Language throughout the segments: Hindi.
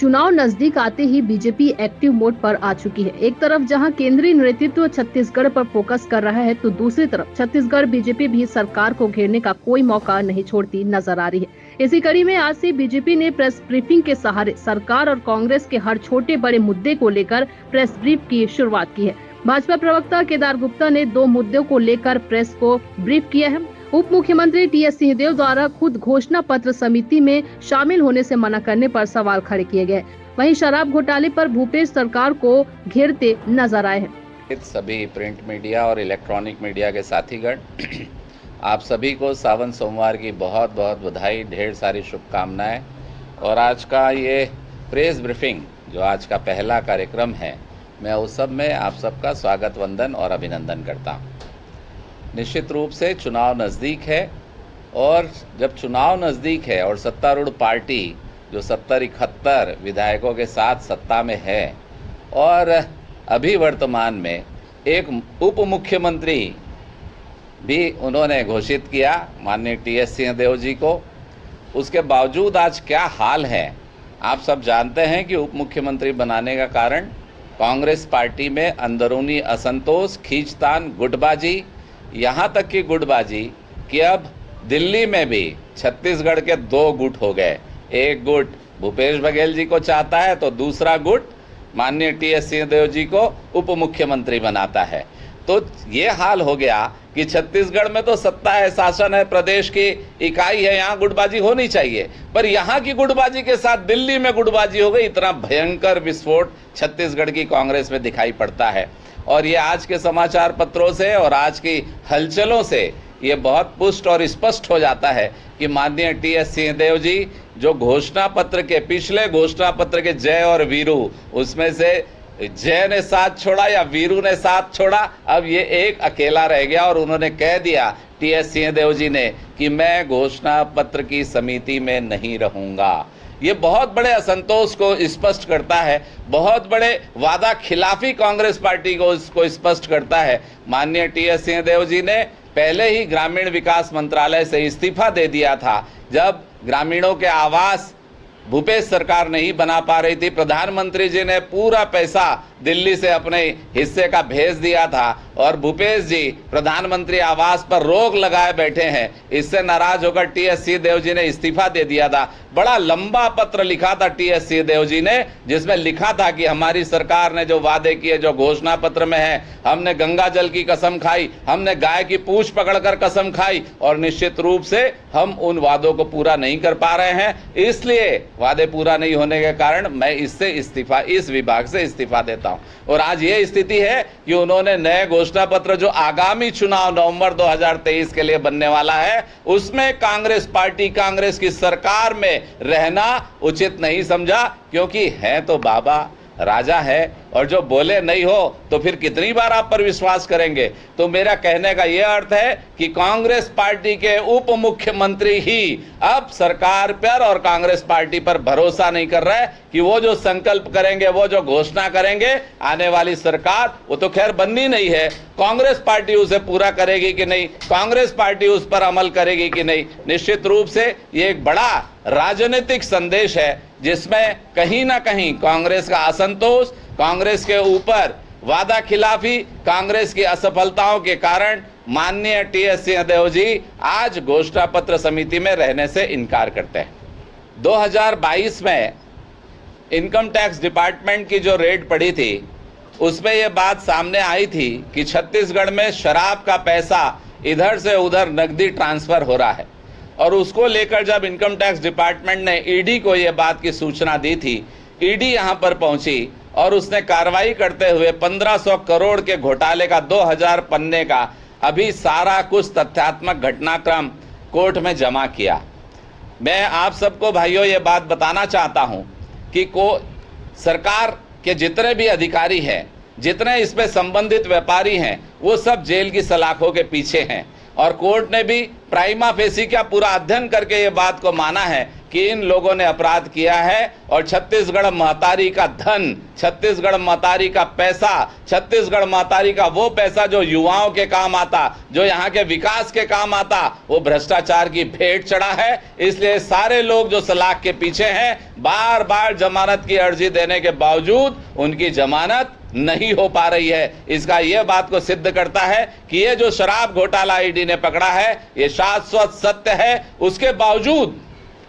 चुनाव नजदीक आते ही बीजेपी एक्टिव मोड पर आ चुकी है। एक तरफ जहां केंद्रीय नेतृत्व छत्तीसगढ़ पर फोकस कर रहा है, तो दूसरी तरफ छत्तीसगढ़ बीजेपी भी सरकार को घेरने का कोई मौका नहीं छोड़ती नजर आ रही है। इसी कड़ी में आज से बीजेपी ने प्रेस ब्रीफिंग के सहारे सरकार और कांग्रेस के हर छोटे बड़े मुद्दे को लेकर प्रेस ब्रीफ की शुरुआत की है। भाजपा प्रवक्ता केदार गुप्ता ने 2 मुद्दों को लेकर प्रेस को ब्रीफ किया है। उप मुख्यमंत्री टी.एस. सिंहदेव द्वारा खुद घोषणा पत्र समिति में शामिल होने से मना करने पर सवाल खड़े किए गए। वहीं शराब घोटाले पर भूपेश सरकार को घेरते नजर आए हैं। सभी प्रिंट मीडिया और इलेक्ट्रॉनिक मीडिया के साथीगण, आप सभी को सावन सोमवार की बहुत बहुत बधाई, ढेर सारी शुभकामनाएं। और आज का ये प्रेस ब्रीफिंग जो आज का पहला कार्यक्रम है, मैं उस सब में आप सबका स्वागत, वंदन और अभिनंदन करता हूँ। निश्चित रूप से चुनाव नज़दीक है, और जब चुनाव नज़दीक है और सत्तारूढ़ पार्टी जो 70-71 विधायकों के साथ सत्ता में है, और अभी वर्तमान में एक उप मुख्यमंत्री भी उन्होंने घोषित किया, माननीय टी.एस. सिंहदेव जी को, उसके बावजूद आज क्या हाल है आप सब जानते हैं कि उप मुख्यमंत्री बनाने का कारण कांग्रेस पार्टी में अंदरूनी असंतोष, खींचतान, गुटबाजी, यहाँ तक की गुटबाजी कि अब दिल्ली में भी छत्तीसगढ़ के 2 गुट हो गए। एक गुट भूपेश बघेल जी को चाहता है, तो दूसरा गुट माननीय टी.एस. सिंहदेव जी को उप मुख्यमंत्री बनाता है। तो ये हाल हो गया कि छत्तीसगढ़ में तो सत्ता है, शासन है, प्रदेश की इकाई है, यहाँ गुटबाजी होनी चाहिए, पर यहाँ की गुटबाजी के साथ दिल्ली में गुटबाजी हो गई। इतना भयंकर विस्फोट छत्तीसगढ़ की कांग्रेस में दिखाई पड़ता है। और ये आज के समाचार पत्रों से और आज की हलचलों से ये बहुत पुष्ट और स्पष्ट हो जाता है कि माननीय टी.एस. सिंहदेव जी जो घोषणा पत्र के, पिछले घोषणा पत्र के जय और वीरू, उसमें से जय ने साथ छोड़ा या वीरू ने साथ छोड़ा, अब ये एक अकेला रह गया। और उन्होंने कह दिया टी.एस. सिंहदेव जी ने कि मैं घोषणा पत्र की समिति में नहीं रहूंगा। ये बहुत बड़े असंतोष को स्पष्ट करता है, बहुत बड़े वादा खिलाफी कांग्रेस पार्टी को इसको स्पष्ट करता है। माननीय टी.एस. सिंहदेव जी ने पहले ही ग्रामीण विकास मंत्रालय से इस्तीफा दे दिया था, जब ग्रामीणों के आवास भूपेश सरकार नहीं बना पा रही थी। प्रधानमंत्री जी ने पूरा पैसा दिल्ली से अपने हिस्से का भेज दिया था, और भूपेश जी प्रधानमंत्री आवास पर रोक लगाए बैठे हैं। इससे नाराज होकर टी.एस. सिंहदेव जी ने इस्तीफा दे दिया था। बड़ा लंबा पत्र लिखा था टी.एस. सिंहदेव जी ने, जिसमें लिखा था कि हमारी सरकार ने जो वादे किए, जो घोषणा पत्र में है, हमने गंगा जल की कसम खाई, हमने गाय की पूंछ पकड़कर कसम खाई, और निश्चित रूप से हम उन वादों को पूरा नहीं कर पा रहे हैं। इसलिए वादे पूरा नहीं होने के कारण मैं इस विभाग से इस्तीफा देता हूं। और आज ये स्थिति है कि उन्होंने नए घोषणा पत्र जो आगामी चुनाव नवंबर 2023 के लिए बनने वाला है, उसमें कांग्रेस पार्टी, कांग्रेस की सरकार में रहना उचित नहीं समझा, क्योंकि है तो बाबा, राजा है, और जो बोले नहीं हो तो फिर कितनी बार आप पर विश्वास करेंगे। तो मेरा कहने का यह अर्थ है कि कांग्रेस पार्टी के उप मुख्यमंत्री ही अब सरकार पर और कांग्रेस पार्टी पर भरोसा नहीं कर रहा है कि वो जो संकल्प करेंगे, वो जो घोषणा करेंगे, आने वाली सरकार वो तो खैर बननी नहीं है, कांग्रेस पार्टी उसे पूरा करेगी कि नहीं, कांग्रेस पार्टी उस पर अमल करेगी कि नहीं। निश्चित रूप से ये एक बड़ा राजनीतिक संदेश है, जिसमें कहीं ना कहीं कांग्रेस का असंतोष, कांग्रेस के ऊपर वादा खिलाफी, कांग्रेस की असफलताओं के कारण माननीय टी.एस. सिंहदेव जी आज घोषणा पत्र समिति में रहने से इनकार करते हैं। 2022 में इनकम टैक्स डिपार्टमेंट की जो रेड पड़ी थी, उसमें यह बात सामने आई थी कि छत्तीसगढ़ में शराब का पैसा इधर से उधर नकदी ट्रांसफर हो रहा है। और उसको लेकर जब इनकम टैक्स डिपार्टमेंट ने ईडी को यह बात की सूचना दी थी, ईडी यहां पर पहुंची और उसने कार्रवाई करते हुए 1500 करोड़ के घोटाले का 2000 पन्ने का अभी सारा कुछ तथ्यात्मक घटनाक्रम कोर्ट में जमा किया। मैं आप सबको भाइयों ये बात बताना चाहता हूं कि सरकार के जितने भी अधिकारी हैं, जितने इसमें संबंधित व्यापारी हैं, वो सब जेल की सलाखों के पीछे हैं। और कोर्ट ने भी प्राइमा फेसी का पूरा अध्ययन करके ये बात को माना है कि इन लोगों ने अपराध किया है और छत्तीसगढ़ महतारी का धन, छत्तीसगढ़ महतारी का पैसा, छत्तीसगढ़ महतारी का वो पैसा जो युवाओं के काम आता, जो यहाँ के विकास के काम आता, वो भ्रष्टाचार की भेंट चढ़ा है। इसलिए सारे लोग जो सलाख के पीछे हैं, बार बार जमानत की अर्जी देने के बावजूद उनकी जमानत नहीं हो पा रही है। इसका यह बात को सिद्ध करता है कि ये जो शराब घोटाला ईडी ने पकड़ा है, ये शाश्वत सत्य है। उसके बावजूद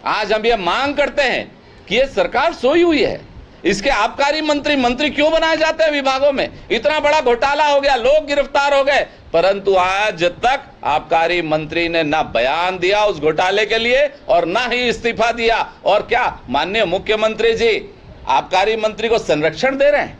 आज हम ये मांग करते हैं कि ये सरकार सोई हुई है। इसके आबकारी मंत्री क्यों बनाए जाते हैं विभागों में? इतना बड़ा घोटाला हो गया, लोग गिरफ्तार हो गए, परंतु आज तक आबकारी मंत्री ने ना बयान दिया उस घोटाले के लिए और ना ही इस्तीफा दिया। और क्या माननीय मुख्यमंत्री जी आबकारी मंत्री को संरक्षण दे रहे हैं?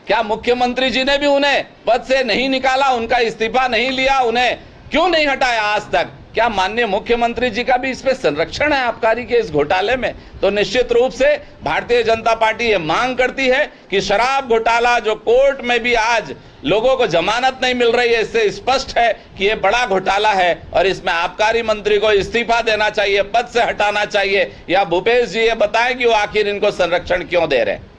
क्या मुख्यमंत्री जी ने भी उन्हें पद से नहीं निकाला, उनका इस्तीफा नहीं लिया, उन्हें क्यों नहीं हटाया आज तक? क्या माननीय मुख्यमंत्री जी का भी इस पे संरक्षण है आबकारी के इस घोटाले में? तो निश्चित रूप से भारतीय जनता पार्टी ये मांग करती है कि शराब घोटाला जो कोर्ट में भी आज लोगों को जमानत नहीं मिल रही है, इससे स्पष्ट है कि ये बड़ा घोटाला है और इसमें आबकारी मंत्री को इस्तीफा देना चाहिए, पद से हटाना चाहिए। या भूपेश जी ये बताएं कि वो आखिर इनको संरक्षण क्यों दे रहे हैं।